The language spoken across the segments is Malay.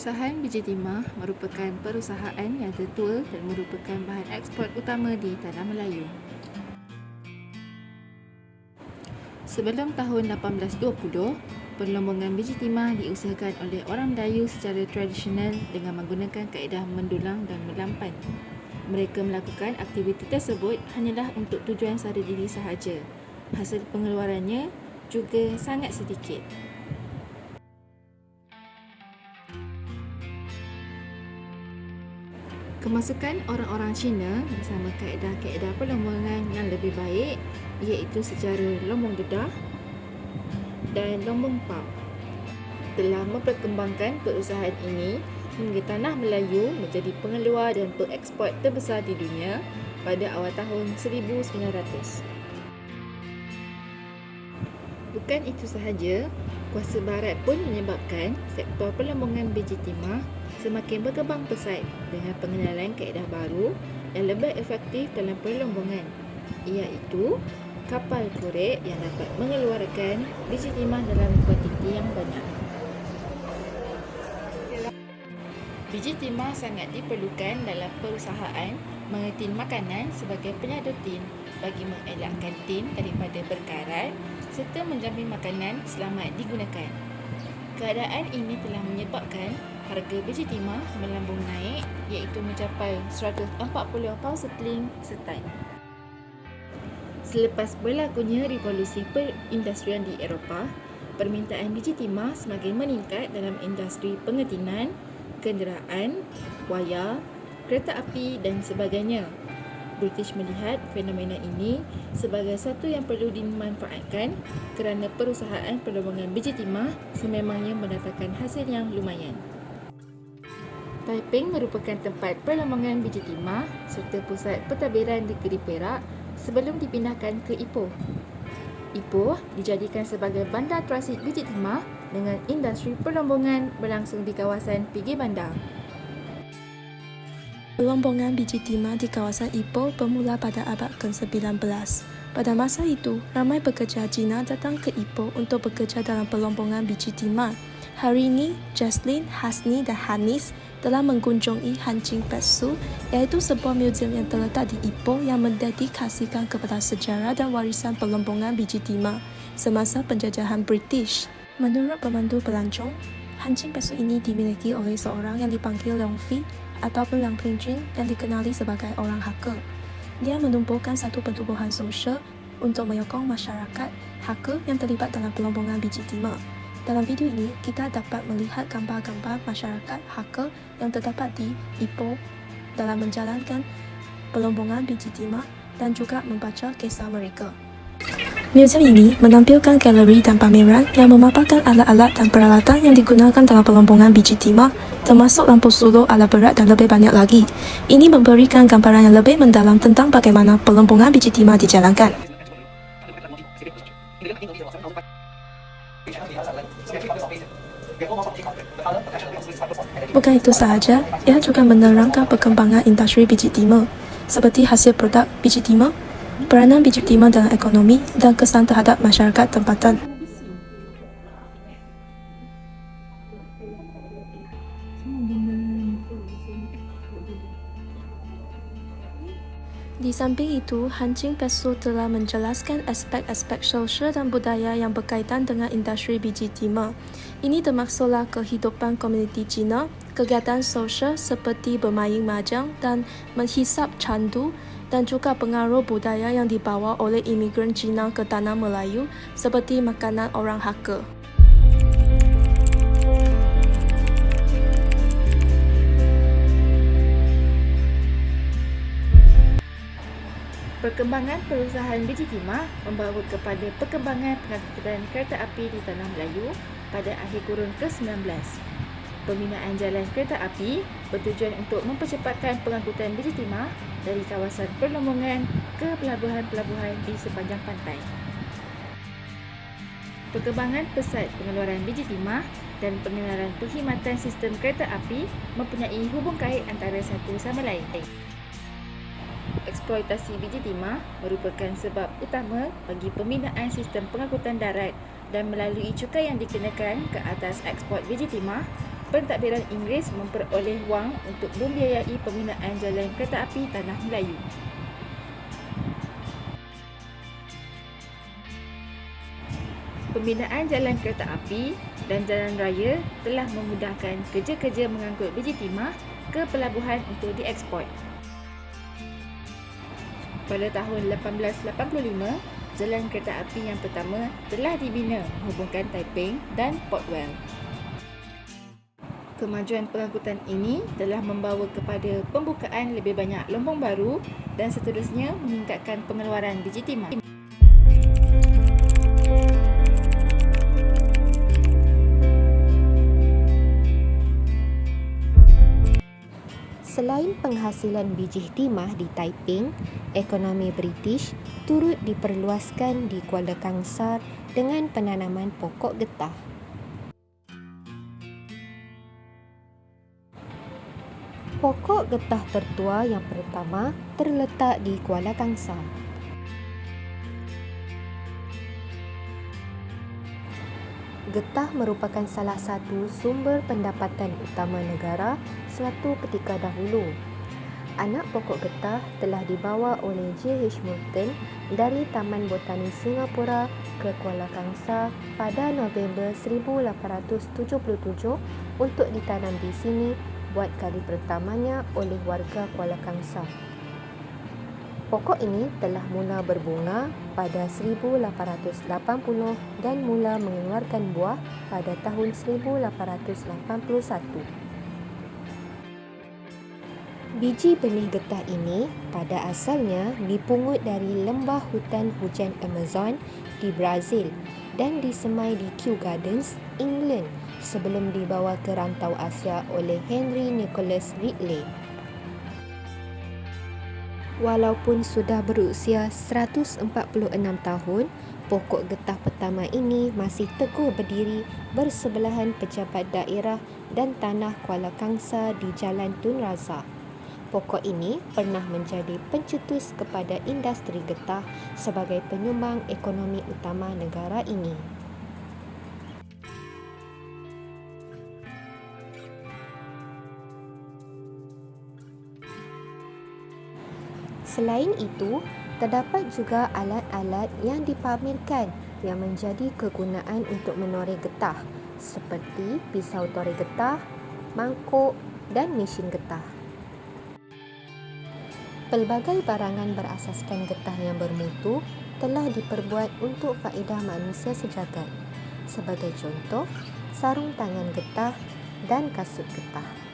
Perusahaan Biji Timah merupakan perusahaan yang tertua dan merupakan bahan ekspor utama di Tanah Melayu. Sebelum tahun 1820, pengelombokan biji timah diusahakan oleh orang Melayu secara tradisional dengan menggunakan kaedah mendulang dan melampan. Mereka melakukan aktiviti tersebut hanyalah untuk tujuan sara diri sahaja. Hasil pengeluarannya juga sangat sedikit. Kemasukan orang-orang Cina bersama kaedah-kaedah perlombongan yang lebih baik iaitu secara lombong dedah dan lombong pump telah memperkembangkan perusahaan ini hingga Tanah Melayu menjadi pengeluar dan pengeksport terbesar di dunia pada awal tahun 1900. Bukan itu sahaja, kuasa barat pun menyebabkan sektor perlombongan biji timah semakin berkembang pesat dengan pengenalan kaedah baru yang lebih efektif dalam perlombongan, iaitu kapal korek yang dapat mengeluarkan biji timah dalam kuantiti yang banyak. Biji timah sangat diperlukan dalam perusahaan mengetin makanan sebagai penyadu tin bagi mengelakkan tin daripada berkarat serta menjamin makanan selamat digunakan. Keadaan ini telah menyebabkan harga biji timah melambung naik iaitu mencapai 140 paun sterling setan. Selepas berlakunya revolusi perindustrian di Eropah, permintaan biji timah semakin meningkat dalam industri pengetinan, kenderaan, wayar, kereta api dan sebagainya. British melihat fenomena ini sebagai satu yang perlu dimanfaatkan kerana perusahaan perlombongan biji timah sememangnya mendatangkan hasil yang lumayan. Taiping merupakan tempat perlombongan biji timah serta pusat pentadbiran negeri Perak sebelum dipindahkan ke Ipoh. Ipoh dijadikan sebagai bandar transit biji timah dengan industri perlombongan berlangsung di kawasan Pigi Bandar. Perlombongan biji timah di kawasan Ipoh bermula pada abad ke-19. Pada masa itu, ramai pekerja Cina datang ke Ipoh untuk bekerja dalam perlombongan biji timah. Hari ini, Jaslyn, Hasni dan Hanis telah mengunjungi Hancing Petsu, iaitu sebuah muzium yang terletak di Ipoh yang mendedikasikan kepada sejarah dan warisan perlombongan biji timah semasa penjajahan British. Menurut pemandu pelancong, Hancing Petsu ini dimiliki oleh seorang yang dipanggil Leong Fi ataupun Liang Pingjun yang dikenali sebagai orang hacker. Dia menumbuhkan satu pertubuhan sosial untuk menyokong masyarakat hacker yang terlibat dalam perlombongan biji timah. Dalam video ini, kita dapat melihat gambar-gambar masyarakat hacker yang terdapat di Ipoh dalam menjalankan perlombongan biji timah dan juga membaca kisah mereka. Muzium ini menampilkan galeri dan pameran yang memaparkan alat-alat dan peralatan yang digunakan dalam perlombongan biji timah, termasuk lampu suluh alat berat dan lebih banyak lagi. Ini memberikan gambaran yang lebih mendalam tentang bagaimana perlombongan biji timah dijalankan. Bukan itu sahaja, ia juga menerangkan perkembangan industri biji timah, seperti hasil produk biji timah, peranan biji timah dalam ekonomi dan kesan terhadap masyarakat tempatan. Di samping itu, Hancing Petsu telah menjelaskan aspek-aspek sosial dan budaya yang berkaitan dengan industri biji timah. Ini termaksudlah kehidupan komuniti Cina, kegiatan sosial seperti bermain mahjong dan menghisap candu, dan juga pengaruh budaya yang dibawa oleh imigran Cina ke Tanah Melayu seperti makanan orang hacker. Perkembangan perusahaan biji timah membawa kepada perkembangan pengangkutan kereta api di Tanah Melayu pada akhir kurun ke-19. Pembinaan jalan kereta api bertujuan untuk mempercepatkan pengangkutan biji timah dari kawasan perlombongan ke pelabuhan-pelabuhan di sepanjang pantai. Perkembangan pesat pengeluaran biji timah dan pengenalan perkhidmatan sistem kereta api mempunyai hubung kait antara satu sama lain. Eksploitasi biji timah merupakan sebab utama bagi pembinaan sistem pengangkutan darat dan melalui cukai yang dikenakan ke atas ekspor biji timah, pentadbiran Inggeris memperoleh wang untuk membiayai pembinaan jalan kereta api Tanah Melayu. Pembinaan jalan kereta api dan jalan raya telah memudahkan kerja-kerja mengangkut biji timah ke pelabuhan untuk dieksport. Pada tahun 1885, jalan kereta api yang pertama telah dibina menghubungkan Taiping dan Port Vale. Kemajuan pengangkutan ini telah membawa kepada pembukaan lebih banyak lombong baru dan seterusnya meningkatkan pengeluaran biji timah. Selain penghasilan biji timah di Taiping, ekonomi British turut diperluaskan di Kuala Kangsar dengan penanaman pokok getah. Pokok getah tertua yang pertama terletak di Kuala Kangsar. Getah merupakan salah satu sumber pendapatan utama negara suatu ketika dahulu. Anak pokok getah telah dibawa oleh J.H. Moulton dari Taman Botani Singapura ke Kuala Kangsar pada November 1877 untuk ditanam di sini buat kali pertamanya oleh warga Kuala Kangsar. Pokok ini telah mula berbunga pada 1880 dan mula mengeluarkan buah pada tahun 1881. Biji benih getah ini pada asalnya dipungut dari lembah hutan hujan Amazon di Brazil dan disemai di Kew Gardens, England sebelum dibawa ke rantau Asia oleh Henry Nicholas Ridley. Walaupun sudah berusia 146 tahun, pokok getah pertama ini masih teguh berdiri bersebelahan pejabat daerah dan tanah Kuala Kangsar di Jalan Tun Razak. Pokok ini pernah menjadi pencetus kepada industri getah sebagai penyumbang ekonomi utama negara ini. Selain itu, terdapat juga alat-alat yang dipamerkan yang menjadi kegunaan untuk menoreh getah seperti pisau toreh getah, mangkuk dan mesin getah. Pelbagai barangan berasaskan getah yang bermutu telah diperbuat untuk faedah manusia sejagat. Sebagai contoh, sarung tangan getah dan kasut getah.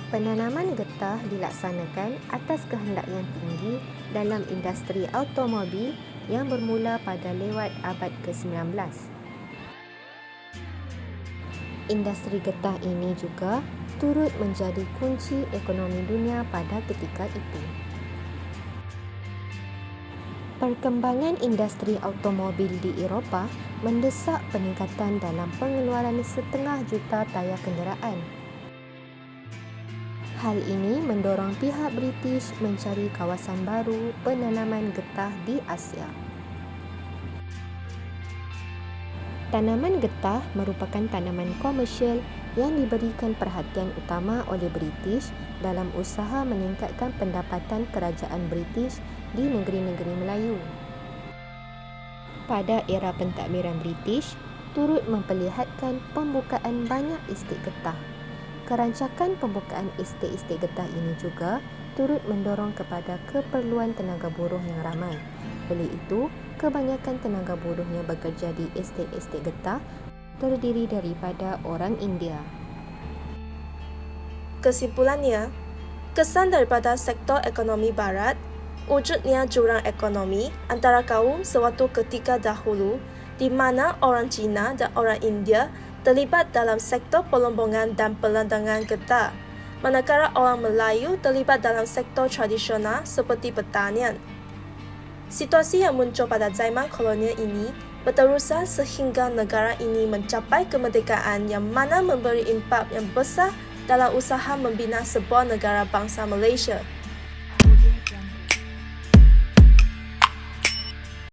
Penanaman getah dilaksanakan atas kehendak yang tinggi dalam industri automobil yang bermula pada lewat abad ke-19. Industri getah ini juga turut menjadi kunci ekonomi dunia pada ketika itu. Perkembangan industri automobil di Eropah mendesak peningkatan dalam pengeluaran 500,000 tayar kenderaan. Hal ini mendorong pihak British mencari kawasan baru penanaman getah di Asia. Tanaman getah merupakan tanaman komersial yang diberikan perhatian utama oleh British dalam usaha meningkatkan pendapatan kerajaan British di negeri-negeri Melayu. Pada era pentadbiran British, turut memperlihatkan pembukaan banyak estet getah. Kerancakan pembukaan estet-estet getah ini juga turut mendorong kepada keperluan tenaga buruh yang ramai. Oleh itu, kebanyakan tenaga buruh yang bekerja di estet-estet getah terdiri daripada orang India. Kesimpulannya, kesan daripada sektor ekonomi barat, wujudnya jurang ekonomi antara kaum sewaktu ketika dahulu di mana orang Cina dan orang India terlibat dalam sektor pelombongan dan pelandangan getah, manakala orang Melayu terlibat dalam sektor tradisional seperti pertanian. Situasi yang muncul pada zaman kolonial ini berterusan sehingga negara ini mencapai kemerdekaan yang mana memberi impak yang besar dalam usaha membina sebuah negara bangsa Malaysia.